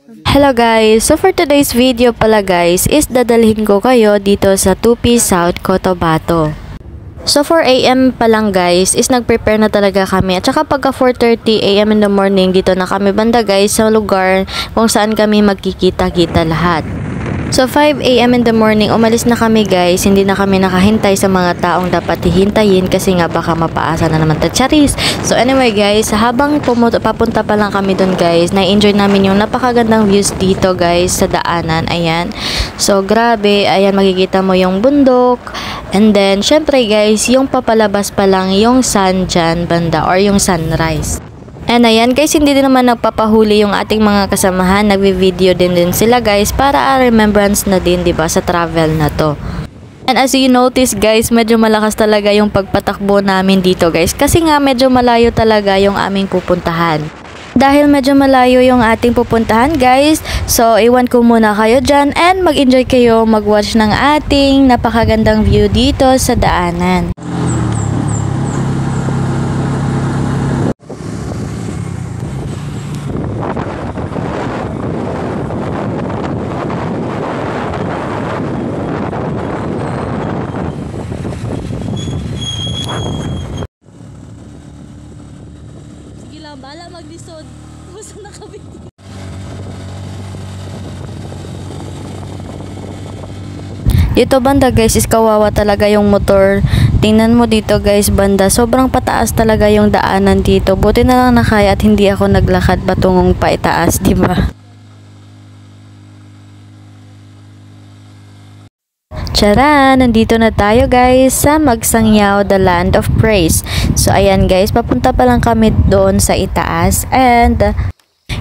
Hello guys! So for today's video pala guys is dadalhin ko kayo dito sa Tupi South Cotabato. So 4 AM pa lang guys is nagprepare na talaga kami at saka pagka 4:30 AM in the morning dito na kami banda guys sa lugar kung saan kami magkikita-kita lahat. So 5 AM in the morning umalis na kami guys, hindi na kami nakahintay sa mga taong dapat hihintayin kasi nga baka mapaasa na naman charis. So anyway guys, habang papunta pa lang kami dun guys, na-enjoy namin yung napakagandang views dito guys sa daanan, ayan. So grabe, ayan makikita mo yung bundok and then syempre guys, yung papalabas pa lang yung sun dyan banda or yung sunrise. And ayan guys, hindi din naman nagpapahuli yung ating mga kasamahan, nagvi-video din sila guys para remembrance na din 'di ba sa travel na to. And as you notice guys, medyo malakas talaga yung pagpatakbo namin dito guys kasi nga medyo malayo talaga yung aming pupuntahan. Dahil medyo malayo yung ating pupuntahan guys, so iwan ko muna kayo dyan and mag-enjoy kayo mag-watch ng ating napakagandang view dito sa daanan. Bala maglisod. Gusto na kami. Dito banda guys is kawawa talaga yung motor. Tingnan mo dito guys banda, sobrang pataas talaga yung daanan dito. Buti na lang nakaya at hindi ako naglakad patungong paitaas, di ba? Tara, nandito na tayo guys sa Magsangyao, the land of praise. So ayan guys, papunta pa lang kami doon sa itaas and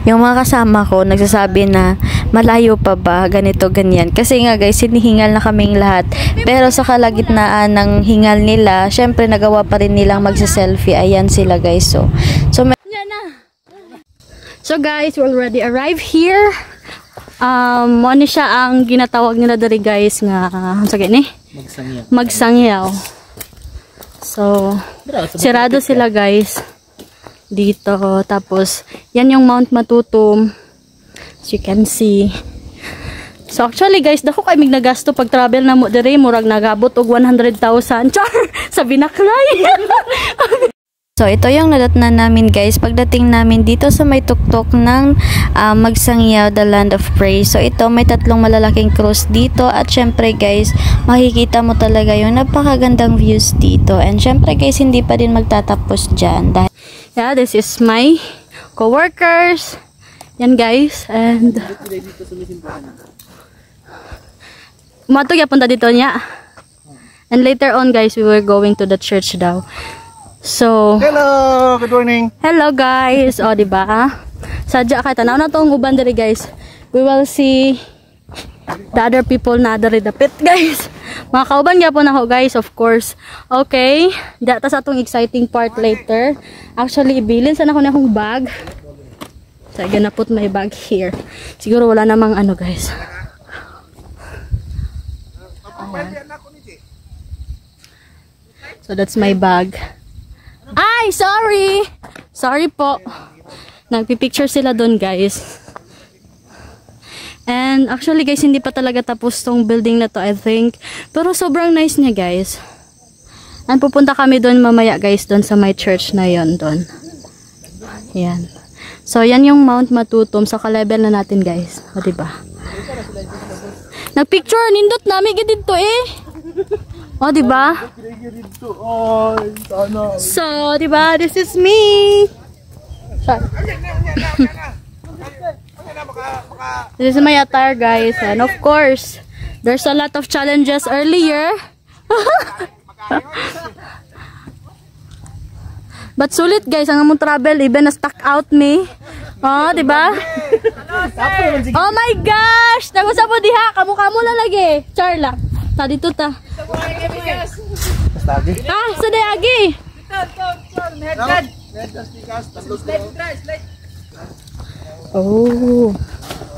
yung mga kasama ko nagsasabi na malayo pa ba, ganito ganyan. Kasi nga guys, hinihingal na kaming lahat. Pero sa kalagitnaan ng hingal nila, syempre nagawa pa rin nilang magsa-selfie. Ayan sila guys. So guys, we already arrived here. Ano siya ang ginatawag nila dari guys nga Magsangyaw. So sirado sila guys dito, tapos yan yung Mount Matutum as you can see. So actually guys, dako kay mig nagasto pag travel na mo diri, murag nagabot og 100,000 char sa Binaklay. So ito yung nadatnan namin guys pagdating namin dito sa may tuktok ng Magsangyao, the land of praise. So ito may tatlong malalaking cross dito at syempre guys, makikita mo talaga yung napakagandang views dito. And syempre guys, hindi pa din magtatapos dyan. Dahil yeah, this is my co-workers. Yan guys, and matog ya punta dito niya. And later on guys, we were going to the church daw. So, hello, good morning. Hello guys. O di ba? Sadya ka tanaw na tong uban diri guys. We will see the other people na diri dapit guys. Mga kauban gyapon ako guys, of course. Okay, data sa atong exciting part later. Actually, ibilin sana ko na akong bag. So, I'm gonna put my bag here. Siguro wala namang ano guys. So, that's my bag. Ay, sorry! Sorry po. Nagpipicture sila doon guys. And actually guys, hindi pa talaga tapos tong building na to, I think. Pero sobrang nice niya guys. And pupunta kami doon mamaya guys, doon sa my church na yon doon. Yan. So yan yung Mount Matutum. So ka-level na natin guys. O diba? Nagpicture, nindot namin dito eh. O diba? So diba, this is me. This is my attire guys, and of course there's a lot of challenges earlier. But sulit guys ang among travel, even na stuck out me. Oh, diba? Oh my gosh, nagusa po diha, kamukha mo lang lagi. Charla, ta dito ta. Ah, sa agi. Oh.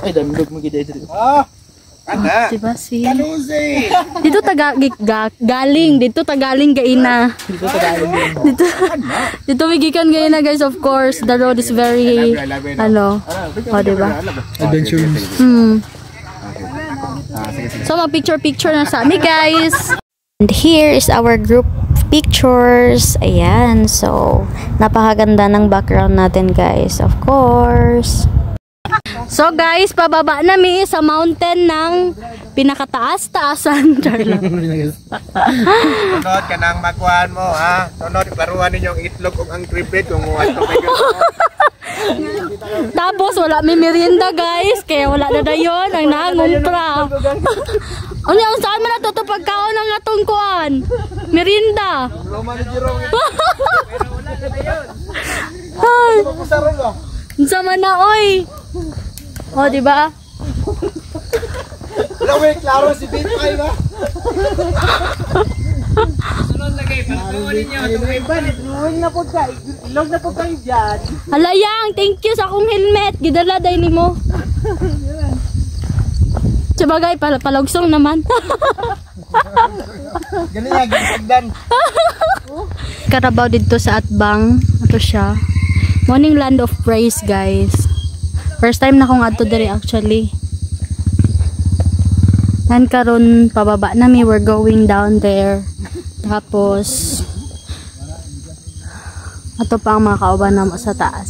Ay, damlog mo gid dito. Ah. Ana. Diba si... Kanusi. Dito galing. Dito tagaling gaina. Dito migikan gaina guys, of course. The road is very, ano, diba? Adventurous. So, mag-picture na sa amin guys. And here is our group pictures. Ayan. So, napakaganda ng background natin guys. Of course. So guys, pababa nami sa mountain ng pinakataas-taasan. Charlotte. Tunod ka nang magkuhan mo, ha? Tunod, klaruhan ninyong itlog kung ang tripid, kung muwan to may Tapos wala may merienda guys, kaya wala na dayon ang nangumpra. Ano yung saan mo na to pagkaon ng atong kuan? Merienda. Ay. Sama na oy. Oh, di ba? Wala may klaro si Bit ay ba? Sunod lagay, pagkaon ninyo, tumay balit, luwing na po ka, ilog na po kayo dyan. Halayang, thank you sa akong helmet. Gidala day ni mo. Sabagay, palagsong naman. Ganun nga, ginagdan. Karabaw dito sa Atbang. Ito siya. Morning Land of Praise, guys. First time na kong adto diri actually. And karon pababa nami, we're going down there. Tapos ato pa ang mga kauban na sa taas.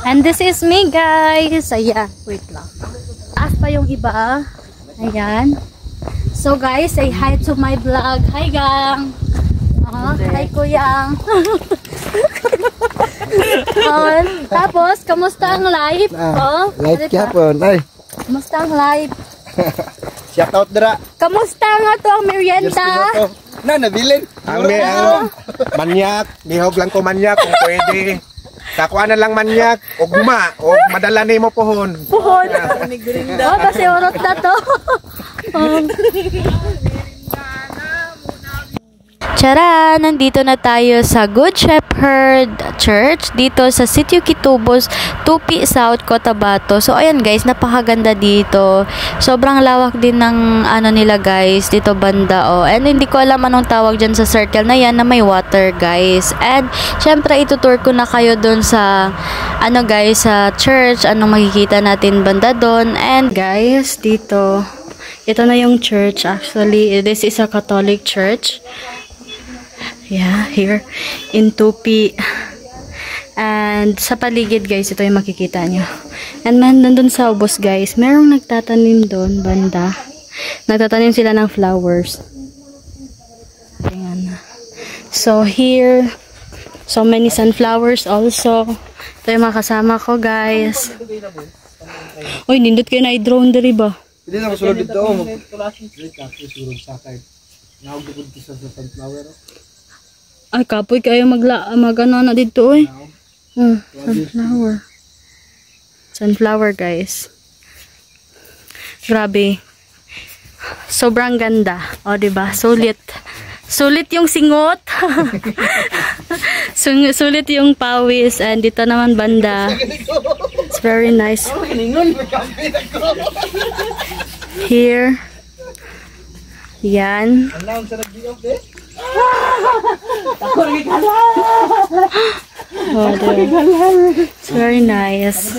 And this is me guys. Ayan, wait lang. Taas pa yung iba. Ayan. So guys, say hi to my vlog. Hi gang. Hi kuyang. Tapos, kamusta ang live? Live kapon, ay. Kamusta ang live? Shout out dira. Kamusta nga to ang merienda? Nabilin. Ang manyak, lihog lang ko manyak kung pwede. Kakuha na lang manyak, o guma, o madala ni mo pohon. Pohon. Oh, kasi urot na to. Tara! Nandito na tayo sa Good Shepherd Church dito sa Sitio Quitubos, Tupi, South Cotabato. So ayan guys, napakaganda dito. Sobrang lawak din ng ano nila guys, dito banda oh. And hindi ko alam anong tawag dyan sa circle na yan na may water guys. And syempre itutour ko na kayo dun sa ano guys, sa church, anong makikita natin banda dun. And guys, dito, ito na yung church actually. This is a Catholic church. Yeah, here in Tupi. And sa paligid guys, ito yung makikita nyo. And man, nandun sa ubos guys, merong nagtatanim doon, banda. Nagtatanim sila ng flowers. Ayan. So here, so many sunflowers also. Ito yung mga kasama ko guys. Uy, nindot kayo na i-drone diri ba? Hindi na masulod dito. Nakagugod ko sa sunflower. Ay, kapoy kayo mag-ano na dito eh. Sunflower. Sunflower guys. Grabe. Sobrang ganda. O, diba? Sulit. Sulit yung singot. Sulit yung pawis. And dito naman banda. It's very nice. Here. Yan. Oh, it's very nice.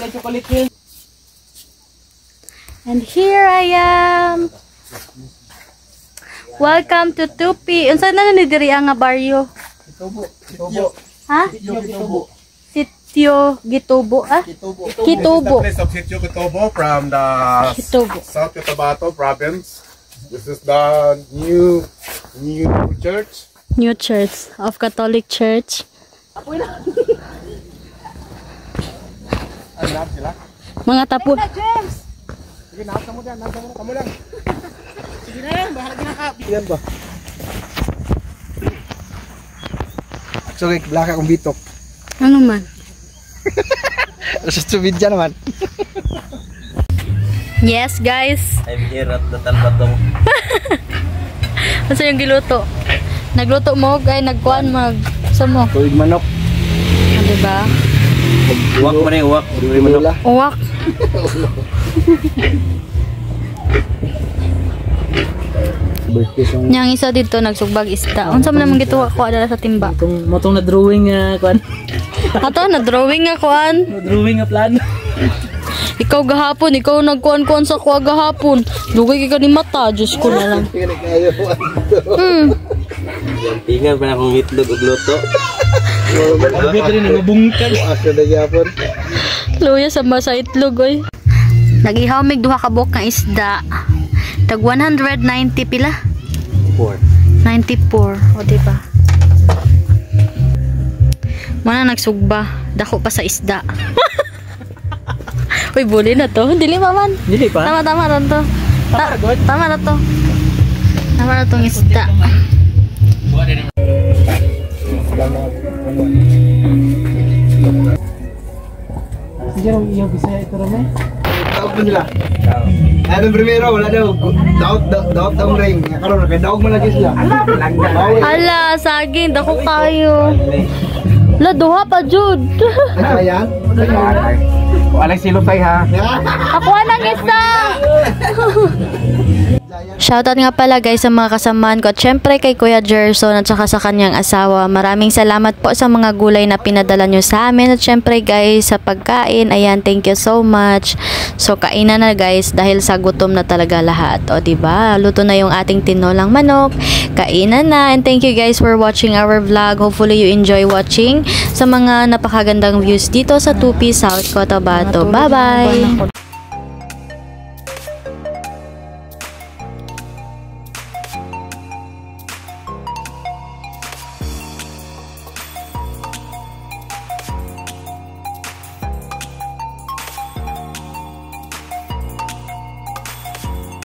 And here I am. Welcome to Tupi. Unsa na ni diri ang baryo? Kitubo. Ha? Sitio Gitubo. Ah? Kitubo. This is the place of Sitio Kitubo from the South Cotabato province. This is the new church. New Church of Catholic Church. Mga tapo. Sige, nasa mo dyan, kamo lang. Sige na yan, bahala ginakap. Yan ba? So, blaka akong bitok. Ano man? Sa subidya naman. Yes, guys. I'm here at the Talbatong. Ano yung giluto? Nagluto mo, ay nagkuhan mag... Sa mo? Tuwig manok. Diba? Uwak mo na yung uwak. Uwak. Yang isa dito nagsugbag isda. Unsa man naman gituwa ko adala sa timba. Motong na drawing kuan. Ato na drawing nga kuan. Na drawing nga plano. Ikaw gahapon, ikaw nagkuan-kuan sa kuha gahapon. Dugay ka ni mata, Diyos ko na lang. Tingnan pa na akong itlog ug luto. Sabi ko rin nabungkag. Luya sa masa itlog oy. Nagihaw mig duha ka buok nga isda. Tag 190 pila? 94. O diba? Mana nagsugba, dako pa sa isda. Uy, buli na to. Dili pa man. Dili pa. Tama ron to. Tama na to. Tama na tong isda. Sige ro iyo Bisaya ito ron Tawag mo nila. Ano primero, wala daw. Daot daw ring. Karon nakadaog mo lagi sila. Hala, saging, dako kayo. La, duha pa, Jud. Ano yan? Walay silupay ha. Ako nang isa. Shoutout nga pala guys sa mga kasamahan ko at syempre kay Kuya Gerson at saka sa kanyang asawa. Maraming salamat po sa mga gulay na pinadala nyo sa amin at syempre guys sa pagkain. Ayan, thank you so much. So kainan na guys dahil sa gutom na talaga lahat. O diba? Luto na yung ating tinolang manok. Kainan na and thank you guys for watching our vlog. Hopefully you enjoy watching sa mga napakagandang views dito sa Tupi, South Cotabato. Bye bye!